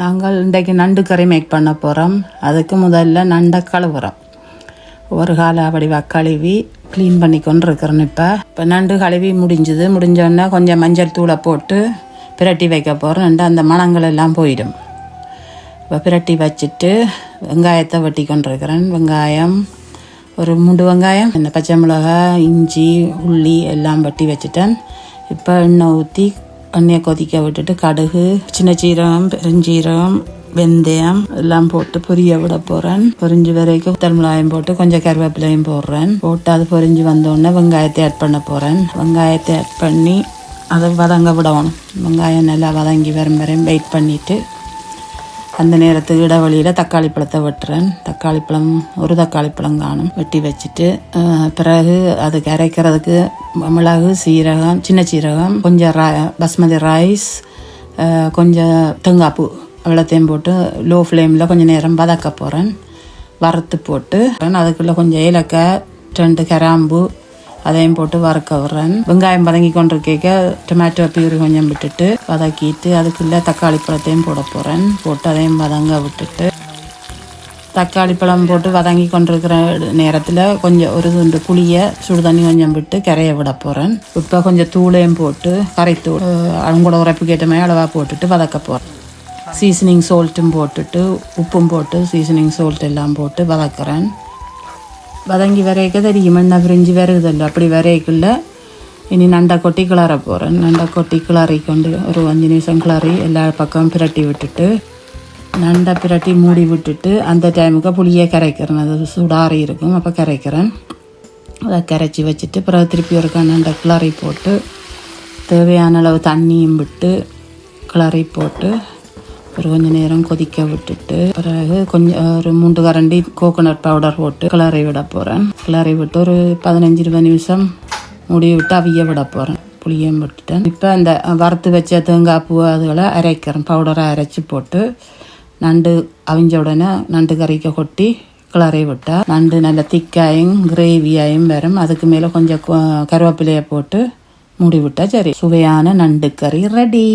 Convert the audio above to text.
நாங்கள் இன்றைக்கு நண்டு கறி மேக் பண்ண போகிறோம். அதுக்கு முதல்ல நண்டை கழுவுறோம். ஒரு காலை அப்படி கழுவி க்ளீன் பண்ணி கொண்டு இருக்கிறேன். இப்போ நண்டு கழுவி முடிஞ்சோடனே கொஞ்சம் மஞ்சள் தூளை போட்டு பிரட்டி வைக்க போகிறோம். நண்டு அந்த மணங்கள் எல்லாம் போயிடும். இப்போ பிரட்டி வச்சுட்டு வெங்காயத்தை வெட்டி கொண்டிருக்கிறேன். வெங்காயம் ஒரு 3 வெங்காயம், இந்த பச்சை மிளகாய், இஞ்சி, உள்ளி எல்லாம் வெட்டி வச்சுட்டேன். இப்போ எண்ணெய் ஊற்றி எண்ணெயை கொதிக்க விட்டுட்டு கடுகு, சின்ன சீரகம், பெருஞ்சீரகம், வெந்தயம் எல்லாம் போட்டு பொரிய விட போகிறேன். பொரிஞ்சு வரைக்கும் மிளகாயம் போட்டு கொஞ்சம் கருவேப்பிலையும் போடுறேன். போட்டு அது பொரிஞ்சு வந்தோடனே வெங்காயத்தை ஆட் பண்ண போகிறேன். வெங்காயத்தை ஆட் பண்ணி அதை வதங்க விடணும். வெங்காயம் நல்லா வதங்கி வரையும் வெயிட் பண்ணிவிட்டு அந்த நேரத்துக்கு இடைவெளியில் தக்காளி பழத்தை வெட்டுறேன். ஒரு தக்காளி பழம் காணும் வெட்டி வச்சுட்டு பிறகு அதுக்கு அரைக்கிறதுக்கு மிளகு, சீரகம், சின்ன சீரகம், கொஞ்சம் பாஸ்மதி ரைஸ், கொஞ்சம் தேங்காய்ப்பூ வெள்ளத்தையும் போட்டு லோ ஃப்ளேமில் கொஞ்சம் நேரம் வதக்க போகிறேன். வறுத்து போட்டு அதுக்குள்ளே கொஞ்சம் ஏலக்காய், 2 கிராம்பு அதையும் போட்டு வறுக்க விட்றேன். வெங்காயம் வதங்கி கொண்டிருக்க டொமேட்டோ பியூரி கொஞ்சம் விட்டுட்டு வதக்கிட்டு அதுக்குள்ளே தக்காளி பழத்தையும் போட போகிறேன். போட்டு அதையும் வதங்க விட்டுட்டு தக்காளி பழம் போட்டு வதங்கி கொண்டிருக்கிற நேரத்தில் கொஞ்சம் ஒரு துண்டு புளியை சுடு தண்ணி கொஞ்சம் விட்டு கரைய விட போகிறேன். இப்போ கொஞ்சம் தூளையும் போட்டு கரைத்தூள் அவங்களோட உரைப்புக்கு ஏற்ற மாதிரி அளவாக போட்டுட்டு வதக்க போகிறேன். சீசனிங் சால்ட்டும் போட்டுட்டு உப்பும் போட்டு சீசனிங் சால்ட் எல்லாம் போட்டு வதக்குறேன். வதங்கி வரைக்க தெரியும் எண்ணெய் பிரிஞ்சு வருகுதில்ல. அப்படி வரைக்குள்ள இனி நண்டை கொட்டி கிளற போகிறேன். நண்டை கொட்டி கிளறி கொண்டு ஒரு 5 நிமிஷம் கிளறி எல்லா பக்கம் பிரட்டி விட்டுட்டு நண்டை பிரட்டி மூடி விட்டுட்டு அந்த டைமுக்கு புளியை கரைக்கிறேன். அது சுடாரி இருக்கும், அப்போ கரைக்கிறேன். அதை கரைச்சி வச்சுட்டு பிறகு திருப்பி ஒரு நண்டை கிளறி போட்டு தேவையான அளவு தண்ணியும் விட்டு கிளறி போட்டு ஒரு கொஞ்சம் நேரம் கொதிக்க விட்டுட்டு பிறகு கொஞ்சம் ஒரு 3 கரண்டி கோகோனட் பவுடர் போட்டு கிளறி விட போகிறேன். கிளறி விட்டு ஒரு 15-20 நிமிஷம் மூடி விட்டு அவிய விட போகிறேன். புளியும் விட்டுட்டேன். இப்போ அந்த வறுத்து வச்ச தேங்காய் பூ அதுகளை அரைக்கிறேன். பவுடரை அரைச்சி போட்டு நண்டு அவிஞ்ச உடனே நண்டு கறிக்க கொட்டி கிளறி விட்டால் நண்டு நல்ல திக்காயும் கிரேவியாயும் வரும். அதுக்கு மேலே கொஞ்சம் கருவேப்பிலையை போட்டு மூடி விட்டால் சரி, சுவையான நண்டு கறி ரெடி.